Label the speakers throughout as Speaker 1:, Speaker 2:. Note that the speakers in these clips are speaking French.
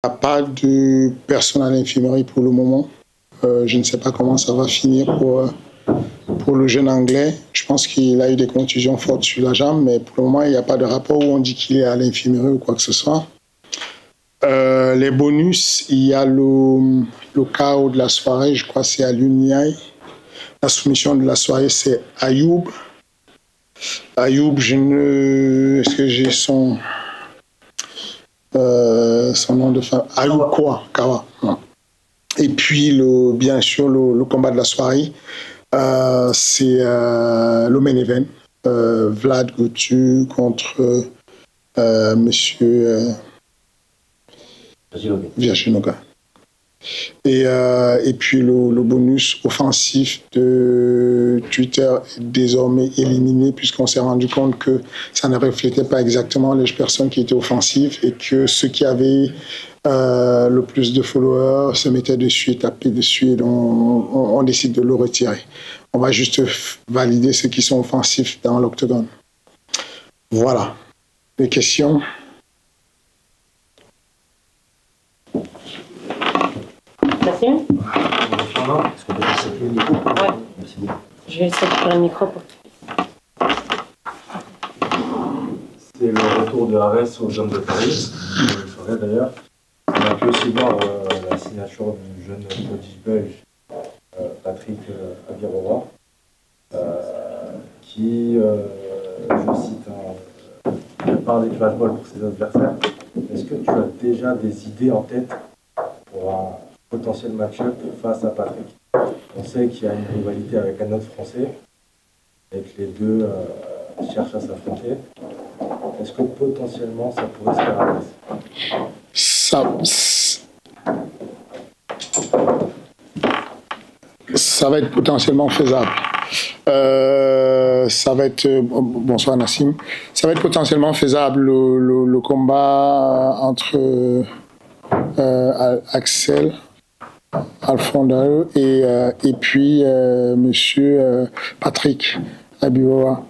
Speaker 1: Il n'y a pas de personne à l'infirmerie pour le moment. Je ne sais pas comment ça va finir pour le jeune Anglais. Je pense qu'il a eu des contusions fortes sur la jambe, mais pour le moment, il n'y a pas de rapport où on dit qu'il est à l'infirmerie ou quoi que ce soit. Les bonus, il y a le KO de la soirée, je crois que c'est à l'Uniaï. La soumission de la soirée, c'est Ayoub. Ayoub, est-ce que j'ai son nom de femme? Ayoub Kawa. Et puis, bien sûr, le combat de la soirée, c'est le main event. Vlad Goutu contre monsieur Virginoga. Et puis le bonus offensif de Twitter est désormais éliminé puisqu'on s'est rendu compte que ça ne reflétait pas exactement les personnes qui étaient offensives et que ceux qui avaient le plus de followers se mettaient dessus et tapaient dessus, et donc on décide de le retirer. On va juste valider ceux qui sont offensifs dans l'octogone. Voilà. Les questions?
Speaker 2: Merci. Ouais. Je vais essayer de faire le micro pour
Speaker 3: c'est le retour de Arès aux Jeunes de Paris, vous le saurez d'ailleurs. On a pu aussi voir la signature du jeune prodige belge Patrick Avirora, qui, je cite, prépare des flashballs pour ses adversaires. Est-ce que tu as déjà des idées en tête pour un potentiel match-up face à Patrick? On sait qu'il y a une rivalité avec un autre Français et que les deux cherchent à s'affronter. Est-ce que potentiellement ça pourrait se faire à l'aise?
Speaker 1: Ça va être potentiellement faisable. Ça va être bonsoir Nassim. Ça va être potentiellement faisable le combat entre Axel Alfondao et puis monsieur Patrick Abiboa.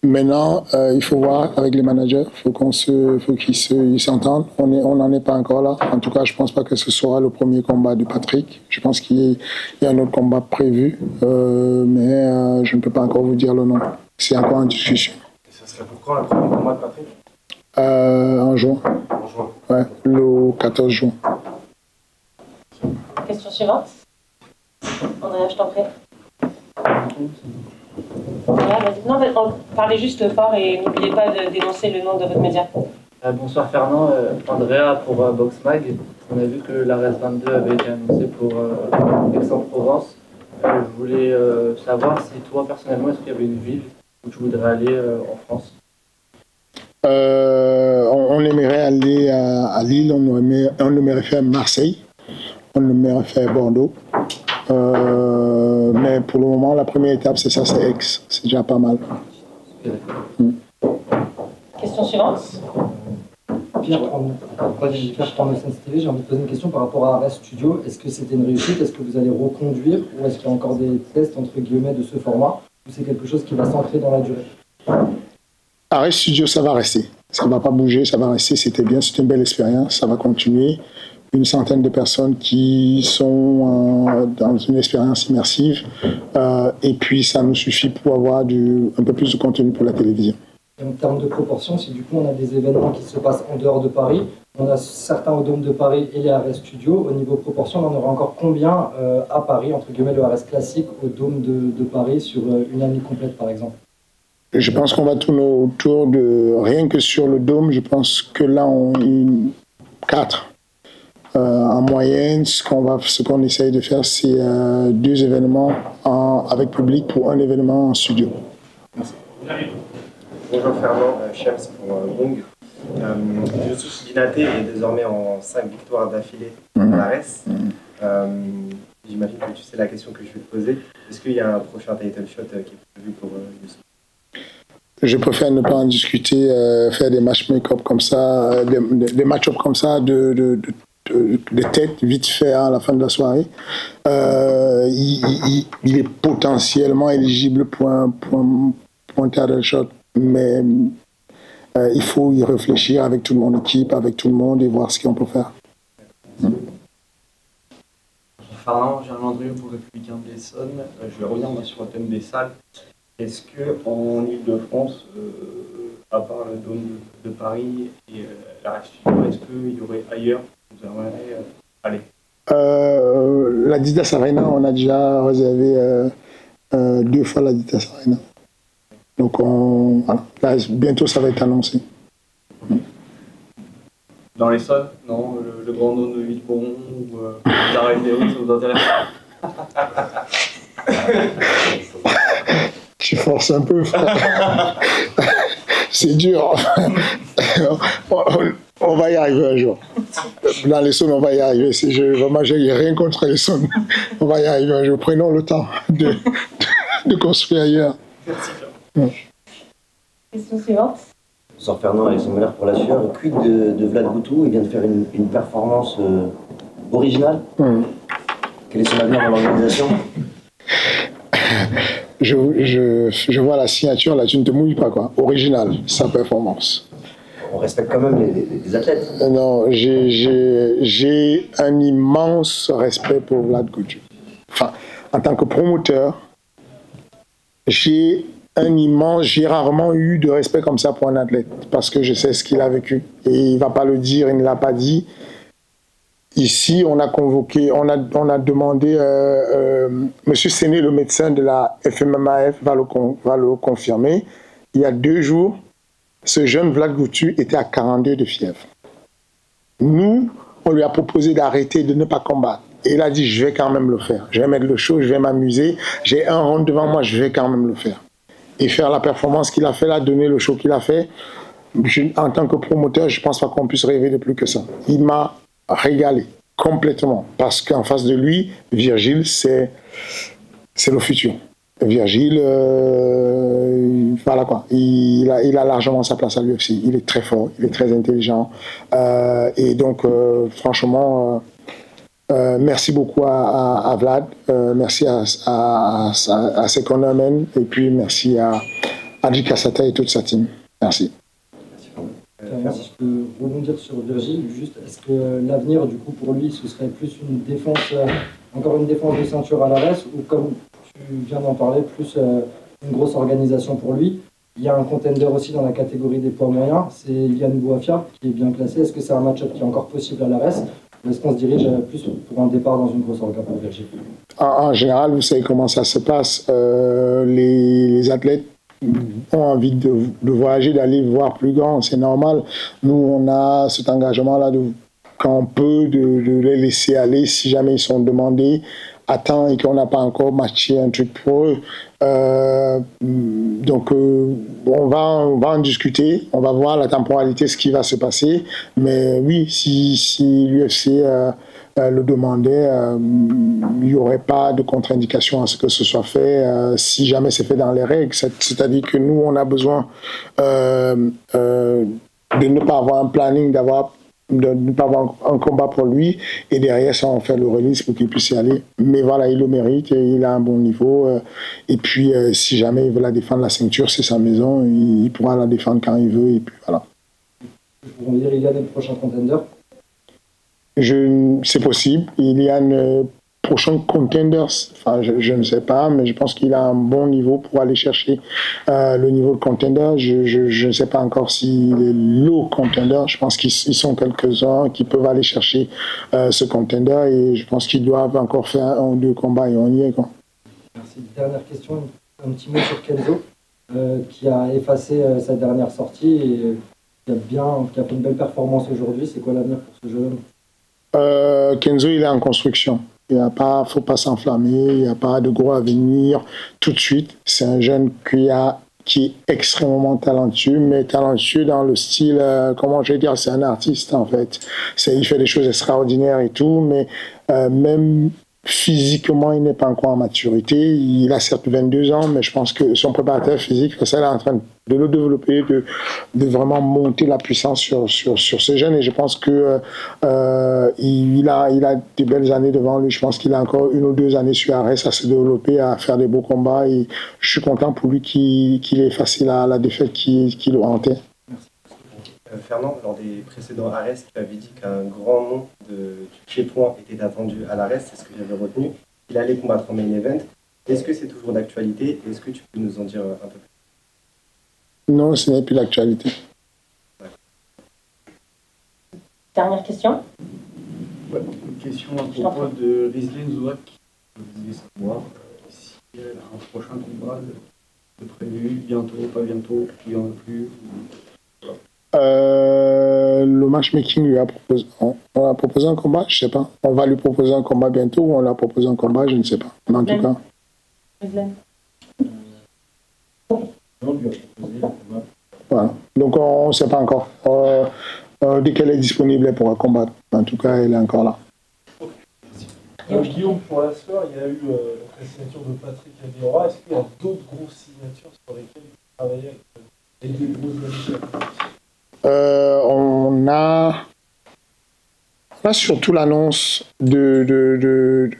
Speaker 1: Maintenant, il faut voir avec les managers, faut qu'ils s'entendent. On n'en est pas encore là. En tout cas, je pense pas que ce sera le premier combat de Patrick. Je pense qu'il y a un autre combat prévu, mais je ne peux pas encore vous dire le nom. C'est encore en discussion.
Speaker 3: Et ça serait pour quand le premier combat de Patrick?
Speaker 1: En juin.
Speaker 3: En juin.
Speaker 1: Ouais, le 14 juin.
Speaker 2: Question suivante. Andrea, je t'en prie. Non, parlez juste fort et n'oubliez pas de dénoncer le nom de votre média.
Speaker 4: Bonsoir Fernand, Andrea pour Boxmag. On a vu que l'ARES 22 avait été annoncé pour Aix-en-Provence. Je voulais savoir si toi personnellement, est-ce qu'il y avait une ville où tu voudrais aller en France?
Speaker 1: On aimerait aller à Lille, on aimerait faire Marseille, on aimerait faire Bordeaux. Mais pour le moment, la première étape, c'est ça, c'est Aix. C'est déjà pas mal.
Speaker 2: Question suivante.
Speaker 5: Pierre Parmesan TV, j'ai envie de poser une question par rapport à Arès Studio. Est-ce que c'était une réussite? Est-ce que vous allez reconduire? Ou est-ce qu'il y a encore des tests, entre guillemets, de ce format? Ou c'est quelque chose qui va s'ancrer dans la durée?
Speaker 1: Arès Studio, ça va rester. Ça ne va pas bouger, ça va rester. C'était bien, c'était une belle expérience. Ça va continuer. Une centaine de personnes qui sont dans une expérience immersive. Et puis, ça nous suffit pour avoir un peu plus de contenu pour la télévision.
Speaker 5: Et en termes de proportion, si du coup on a des événements qui se passent en dehors de Paris, on a certains au Dôme de Paris et les Arès Studio, au niveau proportion, on en aura encore combien à Paris, entre guillemets, le Arès classique au Dôme de Paris sur une année complète, par exemple?
Speaker 1: Je pense qu'on va tourner autour de, rien que sur le Dôme, je pense que là, on est 4. En moyenne, ce qu'on essaye de faire, c'est 2 événements avec public pour un événement en studio.
Speaker 3: Merci. Bonjour Fernand, Shams pour Gong. Youssouf Binaté est désormais en 5 victoires d'affilée à l'ARES. J'imagine que tu sais la question que je vais te poser. Est-ce qu'il y a un prochain title shot qui est prévu pour Youssouf?
Speaker 1: Je préfère ne pas en discuter, faire des match-make-up comme ça, des match-up comme ça, de tête vite fait à la fin de la soirée. Il est potentiellement éligible pour un title shot, mais il faut y réfléchir avec toute mon équipe, avec tout le monde et voir ce qu'on peut faire.
Speaker 6: Fernand, Germain Andrieux pour Républicain de l'Essonne. Je vais revenir moi, sur le thème des salles. Est-ce qu'en Ile-de-France, à part le Dôme de Paris et la Reste Studio, est-ce qu'il y aurait ailleurs où vous aimeriez aller?
Speaker 1: L'Adidas Arena, on a déjà réservé 2 fois l'Adidas Arena. Donc voilà. Là, bientôt ça va être annoncé.
Speaker 6: Dans l'Essonne? Non, le Grand Dôme de Villebon ou l'Arène des Hauts, ça vous intéresse?
Speaker 1: Tu forces un peu, frère. C'est dur. On va y arriver un jour. Dans les zones, on va y arriver. Vraiment, je n'ai rien contre les zones. On va y arriver un jour. Prenons le temps de construire ailleurs.
Speaker 6: Merci.
Speaker 2: Question suivante.
Speaker 7: Bonsoir Fernand, Alexandre Meller pour la sueur. Quid de Vlad Goutou? Il vient de faire une performance originale. Quel est son avenir dans l'organisation?
Speaker 1: Je vois la signature, là, tu ne te mouilles pas, quoi. Original, sa performance.
Speaker 7: On respecte quand même les athlètes.
Speaker 1: Non, j'ai un immense respect pour Vlad Goutou. Enfin, en tant que promoteur, j'ai rarement eu de respect comme ça pour un athlète, parce que je sais ce qu'il a vécu. Et il ne va pas le dire, il ne l'a pas dit. Ici, on a convoqué, on a demandé, Monsieur Séné, le médecin de la FMMAF, va le confirmer. Il y a 2 jours, ce jeune Vlad Goutou était à 42 de fièvre. Nous, on lui a proposé d'arrêter, de ne pas combattre. Et il a dit, je vais quand même le faire. Je vais mettre le show, je vais m'amuser. J'ai un round devant moi, je vais quand même le faire. Et faire la performance qu'il a fait, là, donner le show qu'il a fait. En tant que promoteur, je ne pense pas qu'on puisse rêver de plus que ça. Il m'a régalé complètement, parce qu'en face de lui, Virgile, c'est le futur. Virgile, voilà quoi, il a largement sa place à lui aussi. Il est très fort, il est très intelligent. Et donc, franchement, merci beaucoup à Vlad, merci à ses cornermen, et puis merci à Adji Kassata et toute sa team. Merci.
Speaker 5: Si je peux rebondir sur Virgile, juste, est-ce que l'avenir, du coup, pour lui, ce serait plus une défense, encore une défense de ceinture à l'ARES, ou comme tu viens d'en parler, plus une grosse organisation pour lui? Il y a un contender aussi dans la catégorie des poids moyens, c'est Yann Bouafia, qui est bien classé. Est-ce que c'est un match-up qui est encore possible à l'ARES, ou est-ce qu'on se dirige plus pour un départ dans une grosse orga pour Virgile? En
Speaker 1: général, vous savez comment ça se passe. Les athlètes ont envie de voyager, d'aller voir plus grand, c'est normal. Nous, on a cet engagement-là, quand on peut, de les laisser aller si jamais ils sont demandés à temps et qu'on n'a pas encore matché un truc pour eux. Donc, on va en discuter, on va voir la temporalité, ce qui va se passer. Mais oui, si l'UFC le demandait, il n'y aurait pas de contre-indication à ce que ce soit fait si jamais c'est fait dans les règles. C'est-à-dire que nous, on a besoin de ne pas avoir un planning, de ne pas avoir un combat pour lui, et derrière ça, on fait le release pour qu'il puisse y aller. Mais voilà, il le mérite, et il a un bon niveau. Et puis, si jamais il veut la défendre, la ceinture, c'est sa maison, il pourra la défendre quand il veut, et puis voilà.
Speaker 5: On va dire, il y a des prochains contenders?
Speaker 1: C'est possible. Il y a un prochain contenders, enfin je ne sais pas, mais je pense qu'il a un bon niveau pour aller chercher le niveau de contender. Je ne sais pas encore s'il est low contender. Je pense qu'ils sont quelques-uns qui peuvent aller chercher ce contender, et je pense qu'ils doivent encore faire 1 ou 2 combats et on y est, quoi.
Speaker 5: Merci. Dernière question, un petit mot sur Kenzo, qui a effacé sa dernière sortie et qui a fait une belle performance aujourd'hui. C'est quoi l'avenir pour ce jeune homme?
Speaker 1: Kenzo, il est en construction. Il ne faut pas s'enflammer, il n'y a pas de gros avenir tout de suite. C'est un jeune qui est extrêmement talentueux, mais talentueux dans le style, comment je vais dire, c'est un artiste en fait. Il fait des choses extraordinaires et tout, mais même physiquement, il n'est pas encore en maturité. Il a certes 22 ans, mais je pense que son préparateur physique, ça, il est en train de le développer, de vraiment monter la puissance sur ces jeunes. Et je pense que il a des belles années devant lui. Je pense qu'il a encore 1 ou 2 années sur Arès à se développer, à faire des beaux combats. Et je suis content pour lui qu'il ait effacé la défaite qui le hantait.
Speaker 3: Fernand, lors des précédents arrests, tu avais dit qu'un grand nom du pied-point était attendu à l'arrest, c'est ce que j'avais retenu. Il allait combattre en main event. Est-ce que c'est toujours d'actualité? Est-ce que tu peux nous en dire un peu plus?
Speaker 1: Non, ce n'est plus l'actualité.
Speaker 2: Dernière question.
Speaker 6: Ouais, une question à propos de Rizlin Zouak. Je voulais savoir si elle a un prochain combat de prévu, bientôt, pas bientôt, il n'y en a plus.
Speaker 1: Le matchmaking lui a proposé. On a proposé un combat, je ne sais pas. On va lui proposer un combat bientôt ou on l'a proposé un combat, je ne sais pas. Mais en tout cas.
Speaker 6: On lui a proposé un combat.
Speaker 1: Voilà. Donc on ne sait pas encore. Dès qu'elle est disponible, elle pourra combattre. En tout cas, elle est encore là.
Speaker 8: Guillaume, pour la soeur, il y a eu la signature de Patrick Adéora. Est-ce qu'il y a d'autres grosses signatures sur lesquelles vous travaillez avec les deux grosses affiches?
Speaker 1: On a surtout l'annonce il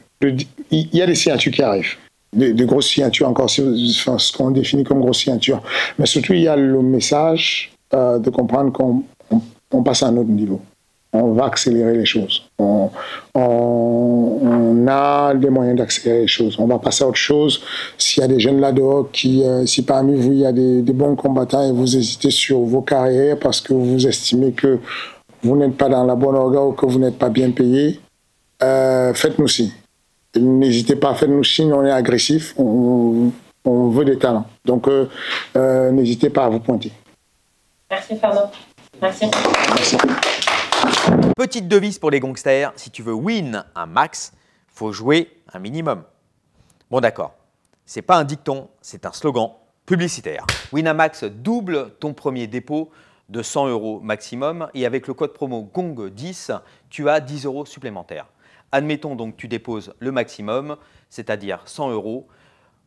Speaker 1: y a des signatures qui arrivent. Des grosses signatures encore, ce qu'on définit comme grosses signatures. Mais surtout, il y a le message de comprendre qu'on passe à un autre niveau. On va accélérer les choses. On a des moyens d'accélérer les choses. On va passer à autre chose. S'il y a des jeunes là-dehors si parmi vous, il y a des bons combattants et vous hésitez sur vos carrières parce que vous estimez que vous n'êtes pas dans la bonne orga ou que vous n'êtes pas bien payé, faites-nous signe. N'hésitez pas, faites-nous signe, on est agressif, on veut des talents. Donc, n'hésitez pas à vous pointer.
Speaker 2: Merci Fernand. Merci.
Speaker 9: Petite devise pour les gangsters, si tu veux win un max, faut jouer un minimum. Bon d'accord, c'est pas un dicton, c'est un slogan publicitaire. Winamax double ton premier dépôt de 100 € maximum et avec le code promo GONG10, tu as 10 € supplémentaires. Admettons donc que tu déposes le maximum, c'est-à-dire 100 €.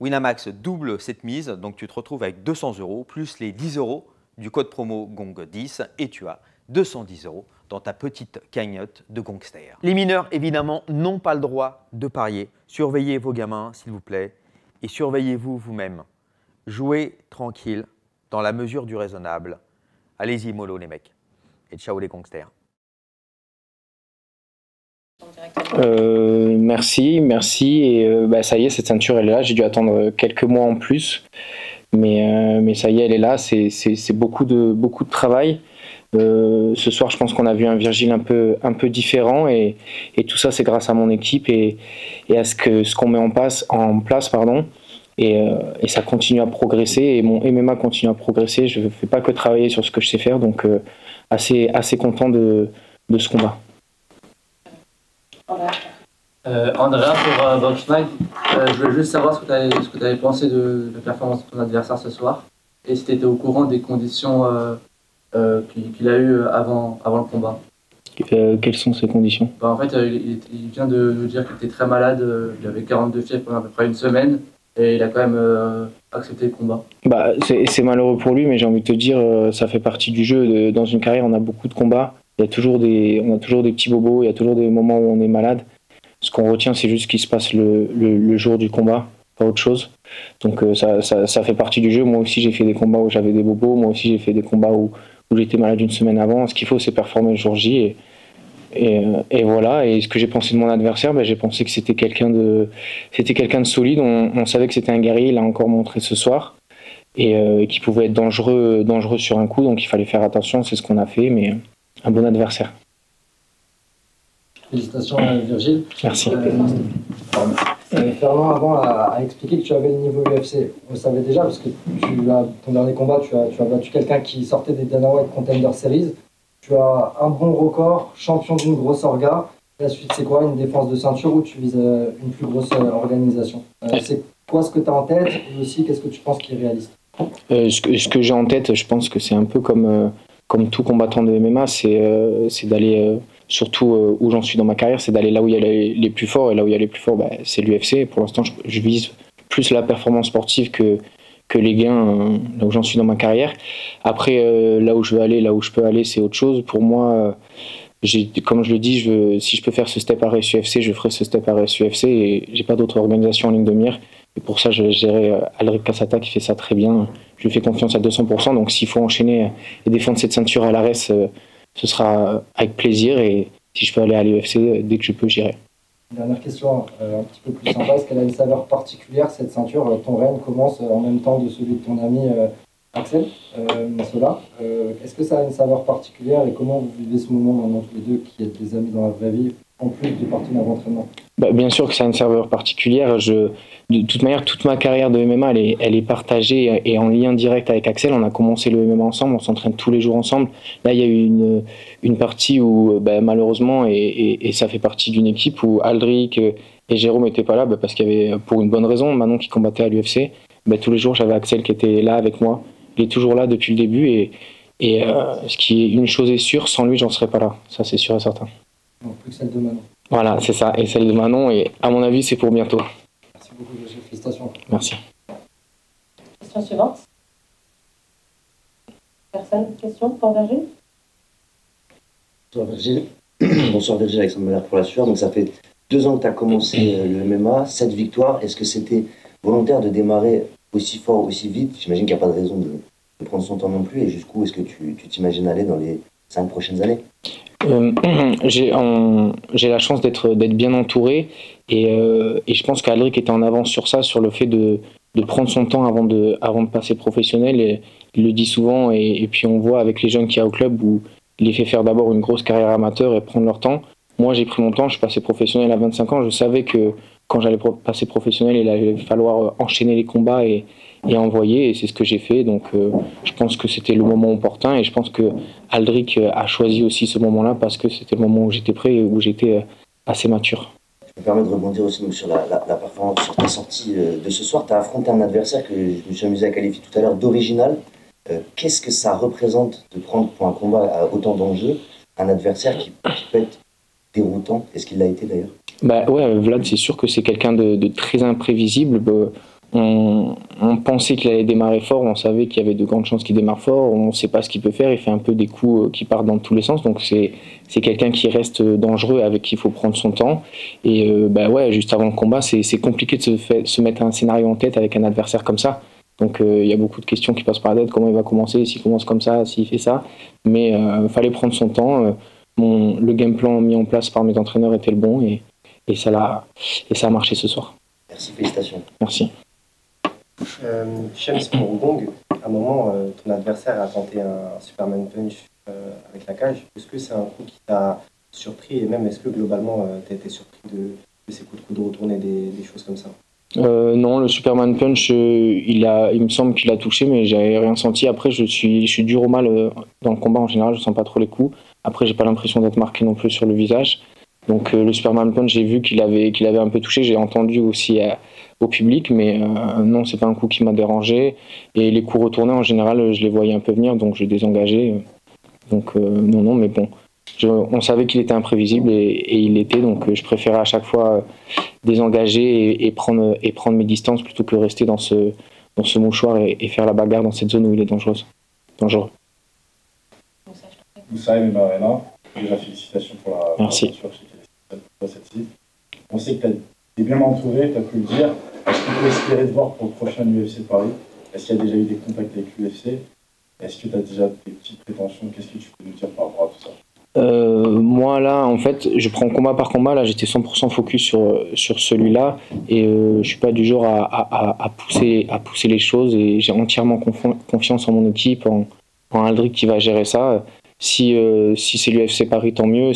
Speaker 9: Winamax double cette mise, donc tu te retrouves avec 200 € plus les 10 € du code promo GONG10 et tu as 210 € dans ta petite cagnotte de gangster. Les mineurs, évidemment, n'ont pas le droit de parier. Surveillez vos gamins, s'il vous plaît, et surveillez-vous vous-même. Jouez tranquille, dans la mesure du raisonnable. Allez-y, mollo les mecs. Et ciao les gangsters.
Speaker 10: Merci. Et ça y est, cette ceinture, elle est là. J'ai dû attendre quelques mois en plus. Mais ça y est, elle est là. C'est beaucoup de travail. Ce soir, je pense qu'on a vu un Virgile un peu différent et tout ça, c'est grâce à mon équipe et à ce qu'on met en place, et ça continue à progresser et mon MMA continue à progresser. Je ne fais pas que travailler sur ce que je sais faire, donc assez content de ce combat.
Speaker 4: Andrea, pour Boxmag, je voulais juste savoir ce que tu avais pensé de la performance de ton adversaire ce soir et si tu étais au courant des conditions qu'il a eues avant le combat.
Speaker 10: Quelles sont ces conditions?
Speaker 4: En fait, il vient de nous dire qu'il était très malade, il avait 42 fièvres pendant à peu près une semaine et il a quand même accepté le combat.
Speaker 10: C'est malheureux pour lui, mais j'ai envie de te dire, ça fait partie du jeu. Dans une carrière, on a beaucoup de combats, on a toujours des petits bobos, il y a toujours des moments où on est malade. Ce qu'on retient, c'est juste ce qui se passe le jour du combat, pas autre chose. Donc ça fait partie du jeu. Moi aussi, j'ai fait des combats où j'avais des bobos, moi aussi j'ai fait des combats où j'étais malade une semaine avant. Ce qu'il faut, c'est performer le jour J. Et voilà. Et ce que j'ai pensé de mon adversaire, j'ai pensé que c'était quelqu'un de solide. On savait que c'était un guerrier, il l'a encore montré ce soir. Et qui pouvait être dangereux sur un coup. Donc il fallait faire attention, c'est ce qu'on a fait. Mais un bon adversaire.
Speaker 5: Félicitations Virgile.
Speaker 10: Merci.
Speaker 5: Fernand avant a expliqué que tu avais le niveau UFC. On le savait déjà parce que ton dernier combat, tu as battu quelqu'un qui sortait des Dana White Contender Series. Tu as un bon record, champion d'une grosse orga. La suite, c'est quoi? Une défense de ceinture ou tu vises une plus grosse organisation? C'est quoi ce que tu as en tête et aussi qu'est-ce que tu penses qui est réaliste?
Speaker 10: Ce que j'ai en tête, je pense que c'est un peu comme tout combattant de MMA, c'est d'aller... surtout où j'en suis dans ma carrière, c'est d'aller là où il y a les plus forts. Et là où il y a les plus forts, c'est l'UFC. Pour l'instant, je vise plus la performance sportive que les gains, là où j'en suis dans ma carrière. Après, là où je veux aller, là où je peux aller, c'est autre chose. Pour moi, Comme je le dis, si je peux faire ce step à RSUFC, je ferai ce step à RSUFC et j'ai pas d'autre organisation en ligne de mire. Et pour ça, je gérerai Alric Cassata qui fait ça très bien. Je lui fais confiance à 200%. Donc s'il faut enchaîner et défendre cette ceinture à l'ARES, ce sera avec plaisir. Et si je peux aller à l'UFC, dès que je peux, j'irai.
Speaker 5: Dernière question, un petit peu plus sympa. Est-ce qu'elle a une saveur particulière, cette ceinture? Ton règne commence en même temps de celui de ton ami Axel Sola. Est-ce que ça a une saveur particulière et comment vous vivez ce moment maintenant tous les deux qui êtes des amis dans la vraie vie, en plus de partenaires d'entraînement?
Speaker 10: Bien sûr que ça a une saveur particulière. De toute manière, toute ma carrière de MMA, elle est partagée et en lien direct avec Axel. On a commencé le MMA ensemble, on s'entraîne tous les jours ensemble. Là, il y a eu une partie où, malheureusement, et ça fait partie d'une équipe où Aldric et Jérôme n'étaient pas là parce qu'il y avait, pour une bonne raison, Manon qui combattait à l'UFC. Tous les jours, j'avais Axel qui était là avec moi. Il est toujours là depuis le début et ce qui est une chose est sûre, sans lui, j'en serais pas là. Ça, c'est sûr et certain.
Speaker 5: Non, plus que celle de Manon.
Speaker 10: Voilà, c'est ça. Et celle de Manon, et à mon avis, c'est pour bientôt.
Speaker 5: Merci beaucoup, félicitations.
Speaker 10: Merci.
Speaker 2: Question suivante. Personne? Question pour Verger?
Speaker 7: Bonsoir Virgile. Bonsoir Virgile, Alexandre Meller pour la sueur. Donc ça fait 2 ans que tu as commencé le MMA, 7 victoires. Est-ce que c'était volontaire de démarrer aussi fort, aussi vite? J'imagine qu'il n'y a pas de raison de prendre son temps non plus. Et jusqu'où est-ce que tu t'imagines aller dans les 5 prochaines années?
Speaker 10: J'ai la chance d'être bien entouré et je pense qu'Aldric était en avance sur ça, sur le fait de prendre son temps avant de passer professionnel. Et il le dit souvent et puis on voit avec les jeunes qu'il y a au club où il les fait faire d'abord une grosse carrière amateur et prendre leur temps. Moi j'ai pris mon temps, je suis passé professionnel à 25 ans, je savais que quand j'allais passer professionnel il allait falloir enchaîner les combats et envoyer, et c'est ce que j'ai fait. Donc je pense que c'était le moment opportun et je pense que Aldric a choisi aussi ce moment-là parce que c'était le moment où j'étais prêt et où j'étais assez mature.
Speaker 7: Je me permets de rebondir aussi donc, sur la performance, sur ta sortie de ce soir. Tu as affronté un adversaire que je me suis amusé à qualifier tout à l'heure d'original. Qu'est-ce que ça représente de prendre pour un combat à autant d'enjeux un adversaire qui peut être déroutant? Est-ce qu'il l'a été d'ailleurs?
Speaker 10: Ouais, Vlad, c'est sûr que c'est quelqu'un de très imprévisible. On pensait qu'il allait démarrer fort, on savait qu'il y avait de grandes chances qu'il démarre fort, on ne sait pas ce qu'il peut faire, il fait un peu des coups qui partent dans tous les sens, donc c'est quelqu'un qui reste dangereux, avec qui il faut prendre son temps. Et ouais, juste avant le combat, c'est compliqué de se mettre un scénario en tête avec un adversaire comme ça. Donc il y a beaucoup de questions qui passent par la tête, comment il va commencer, s'il commence comme ça, s'il fait ça. Mais il fallait prendre son temps. Le game plan mis en place par mes entraîneurs était le bon et ça a marché ce soir.
Speaker 7: Merci, félicitations.
Speaker 10: Merci.
Speaker 3: Shams pour Gong, à un moment, ton adversaire a tenté un Superman Punch avec la cage. Est-ce que c'est un coup qui t'a surpris et même est-ce que globalement tu as été surpris de ces coups de coude retournés, des choses comme ça?
Speaker 10: Non, le Superman Punch, il me semble qu'il a touché, mais j'avais rien senti. Après, je suis dur au mal dans le combat en général, je sens pas trop les coups. Après, j'ai pas l'impression d'être marqué non plus sur le visage. Donc le Superman Punch, j'ai vu qu'il avait un peu touché, j'ai entendu aussi au public, mais non, c'est pas un coup qui m'a dérangé. Et les coups retournés, en général, je les voyais un peu venir, donc je désengagé. Donc non, mais bon, on savait qu'il était imprévisible et il l'était, donc je préférais à chaque fois désengager et prendre mes distances plutôt que rester dans ce mouchoir et faire la bagarre dans cette zone où il est dangereux.
Speaker 11: Moussa MMA Arena, déjà félicitations pour la
Speaker 10: Merci.
Speaker 11: Celle-ci. On sait que tu es bien entouré, tu as pu le dire. Est-ce qu'on peut espérer te voir pour le prochain UFC Paris? Est-ce qu'il y a déjà eu des contacts avec l'UFC? Est-ce que tu as déjà des petites prétentions? Qu'est-ce que tu peux nous dire par rapport à tout ça?
Speaker 10: Moi là, en fait, je prends combat par combat. Là, j'étais 100% focus sur celui-là et je suis pas du genre à pousser les choses et j'ai entièrement confiance en mon équipe, en Aldric qui va gérer ça. Si c'est l'UFC Paris, tant mieux.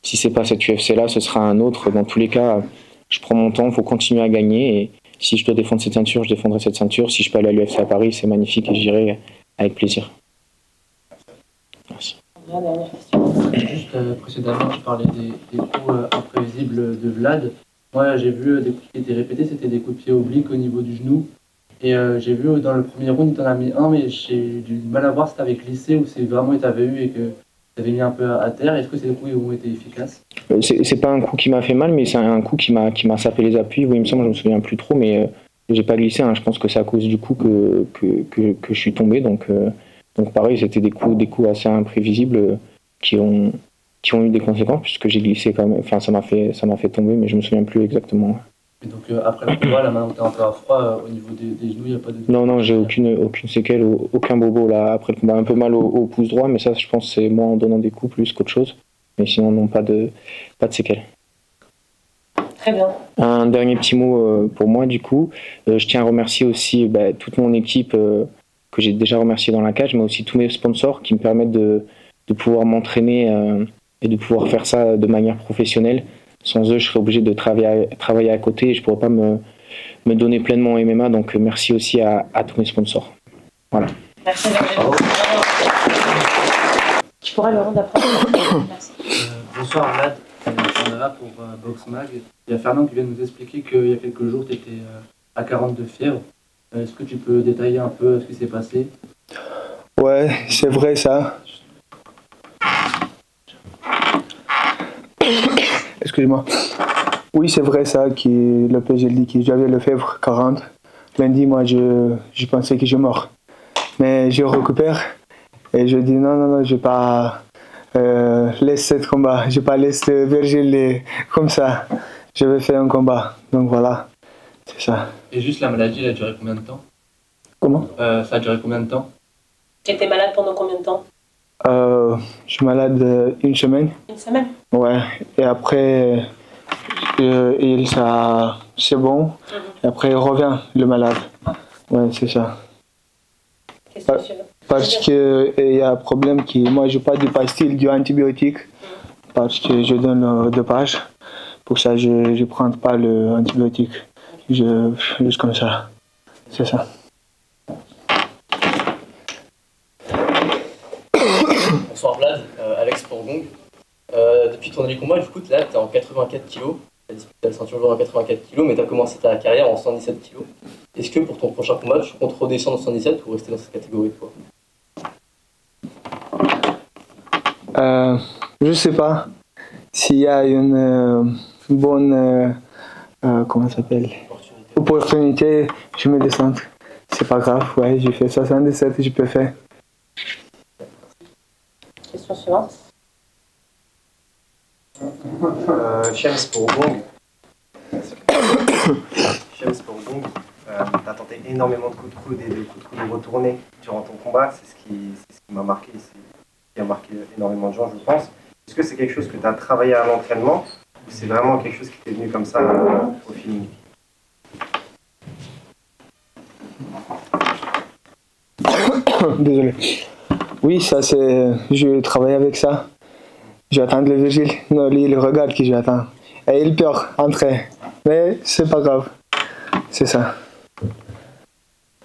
Speaker 10: Si c'est pas cet UFC-là, ce sera un autre. Dans tous les cas, je prends mon temps, il faut continuer à gagner. Et si je dois défendre cette ceinture, je défendrai cette ceinture. Si je peux aller à l'UFC à Paris, c'est magnifique et j'irai avec plaisir. Merci.
Speaker 2: Dernière question.
Speaker 4: Juste précédemment, tu parlais des coups imprévisibles de Vlad. Moi, j'ai vu des coups qui étaient répétés, c'était des coups de pied obliques au niveau du genou. Et j'ai vu dans le premier round, il t'en a mis un, mais j'ai eu du mal à voir si t'avais glissé ou si vraiment il t'avait eu et que t'avais mis un peu à terre. Est-ce que ces coups ont été efficaces?
Speaker 10: C'est pas un coup qui m'a fait mal, mais c'est un coup qui m'a sapé les appuis. Oui, il me semble, je me souviens plus trop, mais j'ai pas glissé. Hein. Je pense que c'est à cause du coup que je suis tombé. Donc pareil, c'était des coups assez imprévisibles qui ont qui ont eu des conséquences, puisque j'ai glissé quand même. Enfin, ça m'a fait tomber, mais je me souviens plus exactement.
Speaker 4: Et donc après le combat, là maintenant t'es un peu à froid, au niveau des genoux, il n'y a pas de...
Speaker 10: Non, j'ai aucune séquelle, aucun bobo là après le combat. Un peu mal au pouce droit, mais ça je pense c'est moi en donnant des coups plus qu'autre chose. Mais sinon non, pas de séquelles.
Speaker 2: Très bien.
Speaker 10: Un dernier petit mot pour moi du coup. Je tiens à remercier aussi toute mon équipe que j'ai déjà remercié dans la cage, mais aussi tous mes sponsors qui me permettent de pouvoir m'entraîner et de pouvoir faire ça de manière professionnelle. Sans eux, je serais obligé de travailler à côté et je ne pourrais pas me donner pleinement au MMA. Donc merci aussi à tous mes sponsors. Voilà.
Speaker 2: Merci. Tu pourras le rendre après. Merci.
Speaker 4: Bonsoir Vlad, on est là pour Box Mag. Il y a Fernand qui vient de nous expliquer qu'il y a quelques jours tu étais à 42 fièvre. Est-ce que tu peux détailler un peu ce qui s'est passé?
Speaker 12: Ouais, c'est vrai ça. Excusez-moi. Oui, c'est vrai ça, que le PG dit que j'avais le fièvre 40. Lundi, moi, je pensais que je mort. Mais je récupère et je dis non, je vais pas laisser ce combat. Je vais pas laisser Virgile comme ça. Je vais faire un combat. Donc voilà, c'est ça.
Speaker 4: Et juste la maladie, elle a duré combien de temps?
Speaker 12: Comment?
Speaker 4: Ça a duré combien de temps? Tu
Speaker 2: étais malade pendant combien de temps?
Speaker 12: Je suis malade une semaine.
Speaker 2: Une semaine?
Speaker 12: Ouais, et après, c'est bon. Et après, il revient, le malade. Ouais, c'est ça. Parce qu'il y a un problème que moi, je n'ai pas de pastilles, du antibiotique. Parce que je donne le dopage. Pour ça, je ne prends pas l'antibiotique. Juste comme ça. C'est ça.
Speaker 13: Bonsoir Vlad, Alex pour Gong. Depuis ton dernier combat, du coup, là, tu es en 84 kg. Tu as disputé la ceinture jaune en 84 kg, mais tu as commencé ta carrière en 117 kg. Est-ce que pour ton prochain combat, tu comptes redescendre en 117 ou rester dans cette catégorie, toi?
Speaker 12: Je sais pas. S'il y a une bonne comment ça s'appelle, opportunité, je me descends. C'est pas grave, ouais, j'ai fait 77 et je peux faire.
Speaker 2: Question suivante.
Speaker 3: Shems pour Gong. Shems pour Gong. Tu as tenté énormément de coups de coude et de coups de coude retournés durant ton combat. C'est ce qui m'a marqué, qui a marqué énormément de gens, je pense. Est-ce que c'est quelque chose que tu as travaillé à l'entraînement ou c'est vraiment quelque chose qui t'est venu comme ça au feeling?
Speaker 12: Désolé. Oui, ça c'est. Je travaille avec ça. J'attends le vigile. Non, lui, il regarde qui j'attends. Et il peur entrer. Mais c'est pas grave. C'est ça.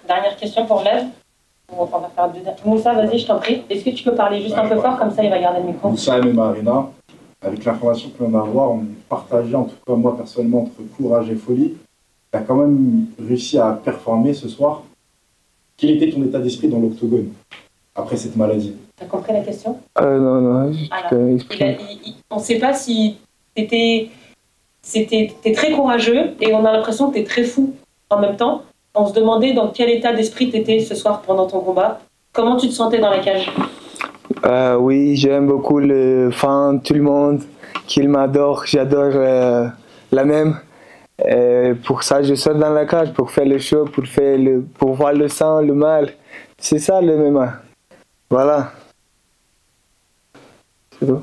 Speaker 2: Dernière question pour Lev. On va faire deux. Moussa, vas-y, je t'en prie. Est-ce que tu peux parler juste un peu fort, comme ça il va garder le micro?
Speaker 11: Moussa MMA Arena, avec l'information que l'on va avoir, on partageait, en tout cas moi personnellement, entre courage et folie. Tu as quand même réussi à performer ce soir. Quel était ton état d'esprit dans l'octogone après cette maladie?
Speaker 2: Tu as compris la question?
Speaker 12: Non.
Speaker 2: On ne sait pas si t'es très courageux et on a l'impression que tu es très fou en même temps. On se demandait dans quel état d'esprit tu étais ce soir pendant ton combat. Comment tu te sentais dans la cage?
Speaker 12: Oui, j'aime beaucoup les fans, tout le monde qui m'adore. J'adore la même. Pour ça, je sors dans la cage pour faire le show, pour voir le sang, le mal. C'est ça le MMA. Voilà. C'est tout.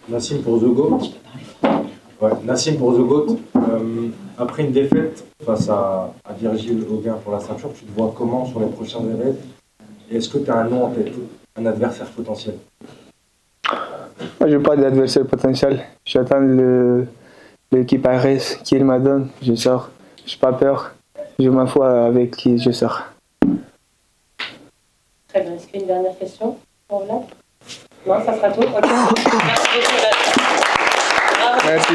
Speaker 3: Nassim pour The Goat. Ouais, Nassim pour The Goat. Après une défaite face à Virgile Hoguin pour la ceinture, tu te vois comment sur les prochaines événements? Et est-ce que tu as un nom en tête, un adversaire potentiel?
Speaker 12: Moi, je n'ai pas d'adversaire potentiel. J'attends l'équipe ARS qu'il m'a donné. Je sors. Je n'ai pas peur. Je m'en fous avec qui je sors.
Speaker 2: Très bien. Est-ce qu'il y a une dernière question pour Vlad? Non, ça sera tout. Okay. Merci beaucoup, Vlad. Bravo.
Speaker 12: Merci.